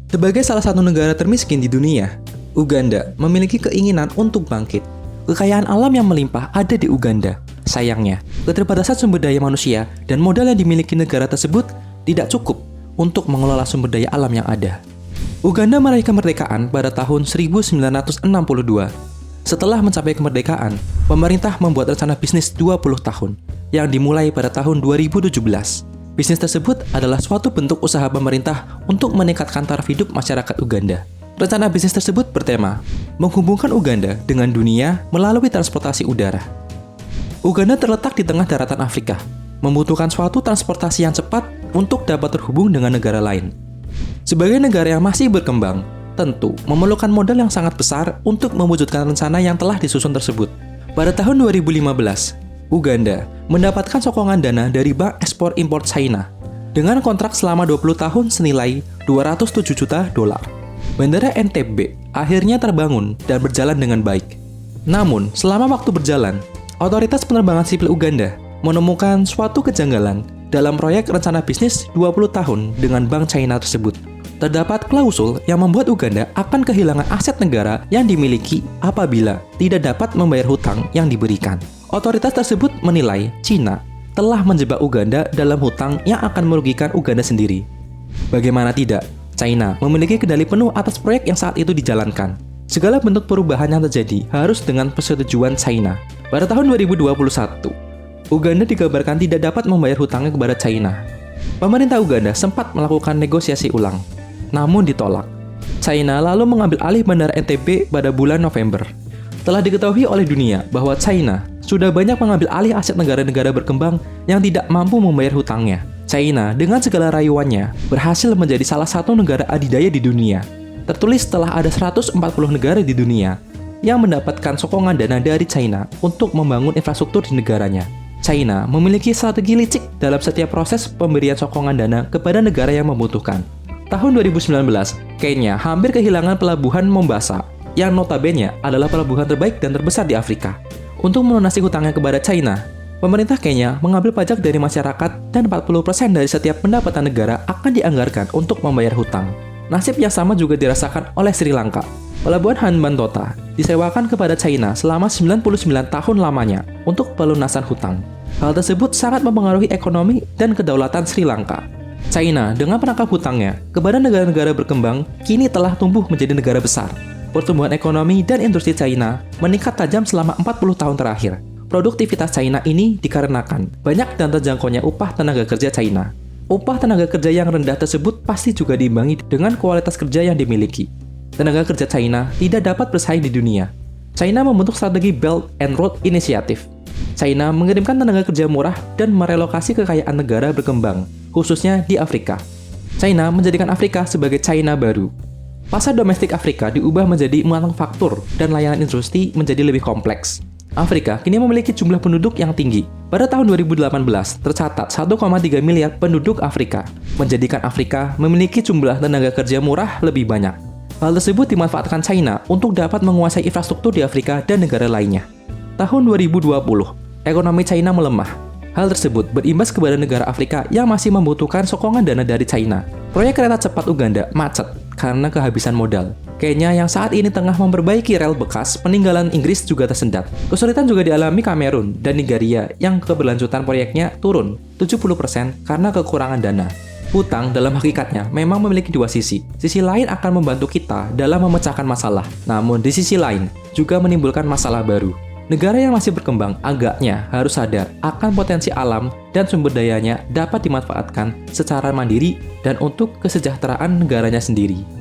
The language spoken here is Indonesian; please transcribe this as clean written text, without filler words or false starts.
Sebagai salah satu negara termiskin di dunia, Uganda memiliki keinginan untuk bangkit. Kekayaan alam yang melimpah ada di Uganda. Sayangnya, keterbatasan sumber daya manusia dan modal yang dimiliki negara tersebut tidak cukup untuk mengelola sumber daya alam yang ada. Uganda meraih kemerdekaan pada tahun 1962. Setelah mencapai kemerdekaan, pemerintah membuat rencana bisnis 20 tahun yang dimulai pada tahun 2017. Bisnis tersebut adalah suatu bentuk usaha pemerintah untuk meningkatkan taraf hidup masyarakat Uganda. Rencana bisnis tersebut bertema menghubungkan Uganda dengan dunia melalui transportasi udara. Uganda terletak di tengah daratan Afrika, membutuhkan suatu transportasi yang cepat untuk dapat terhubung dengan negara lain. Sebagai negara yang masih berkembang, tentu memerlukan modal yang sangat besar untuk mewujudkan rencana yang telah disusun tersebut. Pada tahun 2015, Uganda mendapatkan sokongan dana dari Bank Ekspor-Impor China dengan kontrak selama 20 tahun senilai $207 juta. Bandara Entebbe akhirnya terbangun dan berjalan dengan baik. Namun, selama waktu berjalan, otoritas penerbangan sipil Uganda menemukan suatu kejanggalan dalam proyek rencana bisnis 20 tahun dengan Bank China tersebut. Terdapat klausul yang membuat Uganda akan kehilangan aset negara yang dimiliki apabila tidak dapat membayar hutang yang diberikan. Otoritas tersebut menilai China telah menjebak Uganda dalam hutang yang akan merugikan Uganda sendiri. Bagaimana tidak, China memiliki kendali penuh atas proyek yang saat itu dijalankan. Segala bentuk perubahan yang terjadi harus dengan persetujuan China. Pada tahun 2021, Uganda dikabarkan tidak dapat membayar hutangnya kepada China. Pemerintah Uganda sempat melakukan negosiasi ulang, namun ditolak. China lalu mengambil alih Bandara Entebbe pada bulan November. Telah diketahui oleh dunia bahwa China sudah banyak mengambil alih aset negara-negara berkembang yang tidak mampu membayar hutangnya. China dengan segala rayuannya berhasil menjadi salah satu negara adidaya di dunia. Tertulis telah ada 140 negara di dunia yang mendapatkan sokongan dana dari China untuk membangun infrastruktur di negaranya. China memiliki strategi licik dalam setiap proses pemberian sokongan dana kepada negara yang membutuhkan. Tahun 2019, Kenya hampir kehilangan pelabuhan Mombasa yang notabene adalah pelabuhan terbaik dan terbesar di Afrika. Untuk melunasi hutangnya kepada China, pemerintah Kenya mengambil pajak dari masyarakat dan 40% dari setiap pendapatan negara akan dianggarkan untuk membayar hutang. Nasib yang sama juga dirasakan oleh Sri Lanka. Pelabuhan Hambantota disewakan kepada China selama 99 tahun lamanya untuk pelunasan hutang. Hal tersebut sangat mempengaruhi ekonomi dan kedaulatan Sri Lanka. China dengan penangkap hutangnya kepada negara-negara berkembang kini telah tumbuh menjadi negara besar. Pertumbuhan ekonomi dan industri China meningkat tajam selama 40 tahun terakhir. Produktivitas China ini dikarenakan banyak dan terjangkaunya upah tenaga kerja China. Upah tenaga kerja yang rendah tersebut pasti juga diimbangi dengan kualitas kerja yang dimiliki. Tenaga kerja China tidak dapat bersaing di dunia. China membentuk strategi Belt and Road Initiative. China mengirimkan tenaga kerja murah dan merelokasi kekayaan negara berkembang, khususnya di Afrika. China menjadikan Afrika sebagai China baru. Pasar domestik Afrika diubah menjadi manufaktur dan layanan industri menjadi lebih kompleks. Afrika kini memiliki jumlah penduduk yang tinggi. Pada tahun 2018, tercatat 1,3 miliar penduduk Afrika, menjadikan Afrika memiliki jumlah tenaga kerja murah lebih banyak. Hal tersebut dimanfaatkan China untuk dapat menguasai infrastruktur di Afrika dan negara lainnya. Tahun 2020, ekonomi China melemah. Hal tersebut berimbas kepada negara Afrika yang masih membutuhkan sokongan dana dari China. Proyek kereta cepat Uganda macet karena kehabisan modal. Kenya yang saat ini tengah memperbaiki rel bekas peninggalan Inggris juga tersendat. Kesulitan juga dialami Kamerun dan Nigeria yang keberlanjutan proyeknya turun 70% karena kekurangan dana. Hutang dalam hakikatnya memang memiliki dua sisi. Sisi lain akan membantu kita dalam memecahkan masalah. Namun di sisi lain juga menimbulkan masalah baru. Negara yang masih berkembang agaknya harus sadar akan potensi alam dan sumber dayanya dapat dimanfaatkan secara mandiri dan untuk kesejahteraan negaranya sendiri.